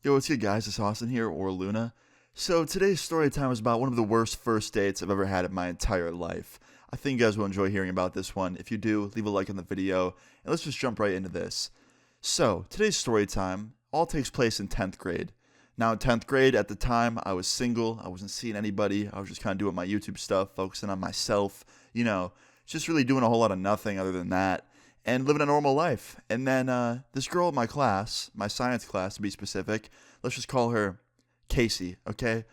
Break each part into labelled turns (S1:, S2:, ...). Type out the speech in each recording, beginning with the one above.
S1: Yo, what's good, guys? It's Austin here, or Luna. So, today's story time is about one of the worst first dates I've ever had in my entire life. I think you guys will enjoy hearing about this one. If you do, leave a like on the video, and let's just jump right into this. So, today's story time all takes place in 10th grade. Now, in 10th grade, at the time, I was single. I wasn't seeing anybody. I was just kind of doing my YouTube stuff, focusing on myself, just really doing a whole lot of nothing other than that and living a normal life. And then this girl in my class, my science class to be specific, let's just call her Casey, okay?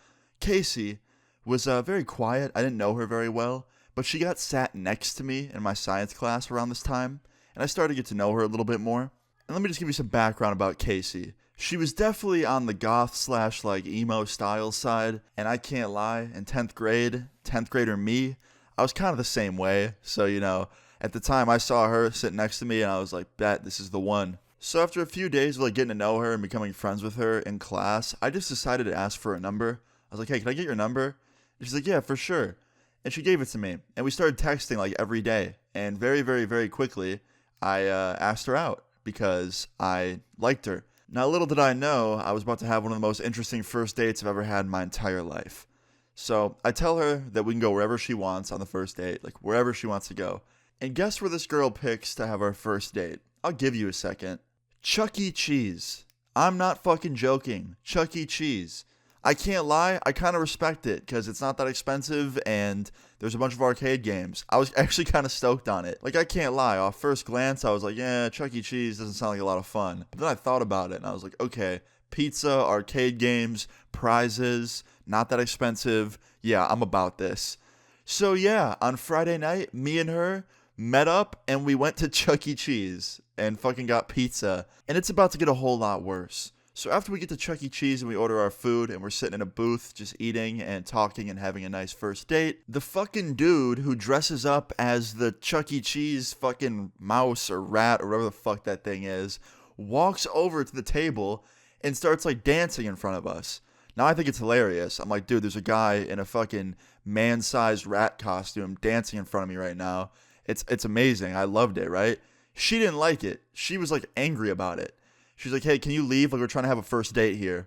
S1: Casey was very quiet. I didn't know her very well, but she got sat next to me in my science class around this time, and I started to get to know her a little bit more. And let me just give you some background about Casey. She was definitely on the goth slash like emo style side, and I can't lie, in 10th grade, 10th grader me, I was kind of the same way. So, at the time I saw her sitting next to me and I was like, bet this is the one. So after a few days of like getting to know her and becoming friends with her in class, I just decided to ask for a number. I was like, hey, can I get your number? And she's like, yeah, for sure. And she gave it to me. And we started texting like every day. And very, very, very quickly, I asked her out because I liked her. Now, little did I know, I was about to have one of the most interesting first dates I've ever had in my entire life. So I tell her that we can go wherever she wants on the first date, like wherever she wants to go. And guess where this girl picks to have our first date? I'll give you a second. Chuck E. Cheese. I'm not fucking joking. Chuck E. Cheese. I can't lie, I kind of respect it because it's not that expensive and there's a bunch of arcade games. I was actually kind of stoked on it. Like, I can't lie, off first glance, I was like, yeah, Chuck E. Cheese doesn't sound like a lot of fun. But then I thought about it and I was like, okay, pizza, arcade games, prizes, not that expensive. Yeah, I'm about this. So yeah, on Friday night, me and her met up and we went to Chuck E. Cheese and fucking got pizza. And it's about to get a whole lot worse. So after we get to Chuck E. Cheese and we order our food and we're sitting in a booth just eating and talking and having a nice first date, the fucking dude who dresses up as the Chuck E. Cheese fucking mouse or rat or whatever the fuck that thing is, walks over to the table and starts like dancing in front of us. Now I think it's hilarious. I'm like, dude, there's a guy in a fucking man-sized rat costume dancing in front of me right now. It's amazing. I loved it, right? She didn't like it. She was like angry about it. She's like, hey, can you leave? Like, we're trying to have a first date here.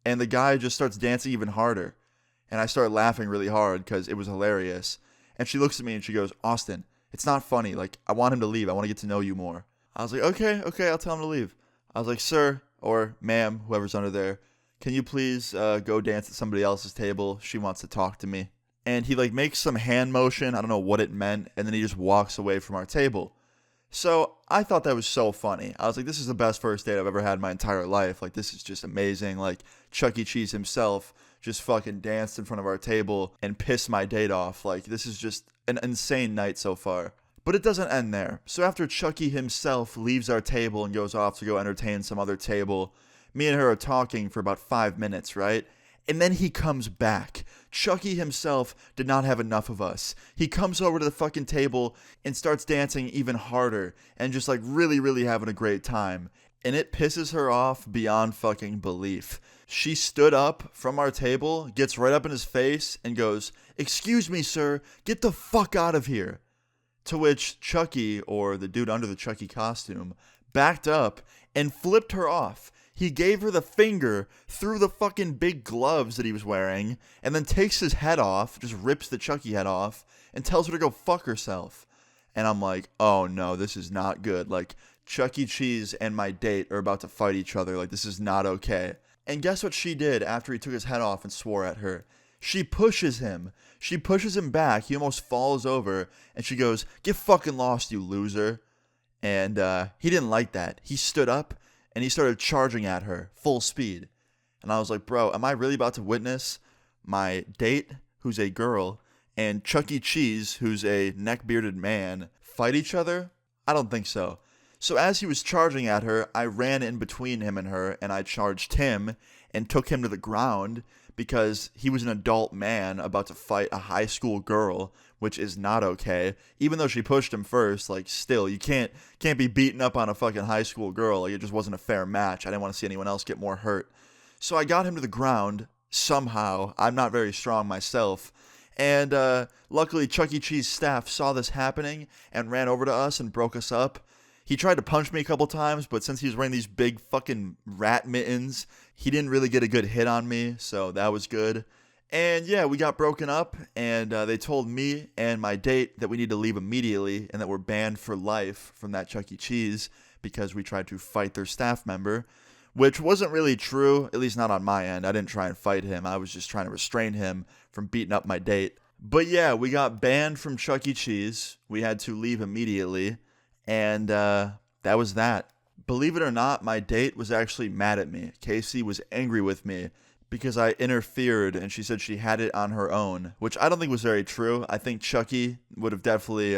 S1: And the guy just starts dancing even harder. And I start laughing really hard because it was hilarious. And she looks at me and she goes, Austin, it's not funny. Like, I want him to leave. I want to get to know you more. I was like, okay, I'll tell him to leave. I was like, sir, or ma'am, whoever's under there, can you please go dance at somebody else's table? She wants to talk to me. And he like makes some hand motion. I don't know what it meant. And then he just walks away from our table. So I thought that was so funny. I was like, this is the best first date I've ever had in my entire life. Like, this is just amazing. Like, Chuck E. Cheese himself just fucking danced in front of our table and pissed my date off. Like, this is just an insane night so far. But it doesn't end there. So after Chucky himself leaves our table and goes off to go entertain some other table, me and her are talking for about 5 minutes, right? And then he comes back. Chucky himself did not have enough of us. He comes over to the fucking table and starts dancing even harder and just like really, really having a great time. And it pisses her off beyond fucking belief. She stood up from our table, gets right up in his face and goes, "Excuse me, sir, get the fuck out of here." To which Chucky, or the dude under the Chucky costume, backed up and flipped her off. He gave her the finger through the fucking big gloves that he was wearing and then takes his head off, just rips the Chucky head off, and tells her to go fuck herself. And I'm like, oh no, this is not good. Like, Chuck E. Cheese and my date are about to fight each other. Like, this is not okay. And guess what she did after he took his head off and swore at her? She pushes him. She pushes him back. He almost falls over. And she goes, "Get fucking lost, you loser." And he didn't like that. He stood up and he started charging at her full speed. And I was like, bro, am I really about to witness my date, who's a girl, and Chuck E. Cheese, who's a neck-bearded man, fight each other? I don't think so. So as he was charging at her, I ran in between him and her, and I charged him and took him to the ground because he was an adult man about to fight a high school girl, which is not okay. Even though she pushed him first, like, still, you can't be beating up on a fucking high school girl. Like, it just wasn't a fair match. I didn't want to see anyone else get more hurt. So I got him to the ground somehow. I'm not very strong myself. And luckily, Chuck E. Cheese staff saw this happening and ran over to us and broke us up. He tried to punch me a couple times, but since he was wearing these big fucking rat mittens, he didn't really get a good hit on me, so that was good. And yeah, we got broken up, and they told me and my date that we need to leave immediately and that we're banned for life from that Chuck E. Cheese because we tried to fight their staff member, which wasn't really true, at least not on my end. I didn't try and fight him. I was just trying to restrain him from beating up my date. But yeah, we got banned from Chuck E. Cheese. We had to leave immediately, and that was that. Believe it or not, my date was actually mad at me. Casey was angry with me because I interfered, and she said she had it on her own, which I don't think was very true. I think Chucky would have definitely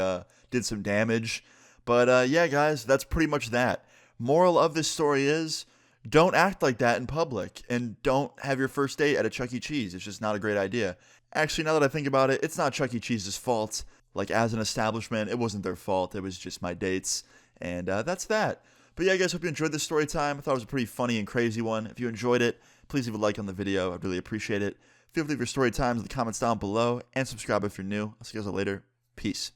S1: did some damage. But yeah, guys, that's pretty much that. Moral of this story is, don't act like that in public, and don't have your first date at a Chuck E. Cheese. It's just not a great idea. Actually, now that I think about it, it's not Chuck E. Cheese's fault. Like, as an establishment, it wasn't their fault. It was just my date's, and that's that. But yeah, guys, hope you enjoyed this story time. I thought it was a pretty funny and crazy one. If you enjoyed it, please leave a like on the video. I'd really appreciate it. Feel free to leave your story times in the comments down below, and subscribe if you're new. I'll see you guys later. Peace.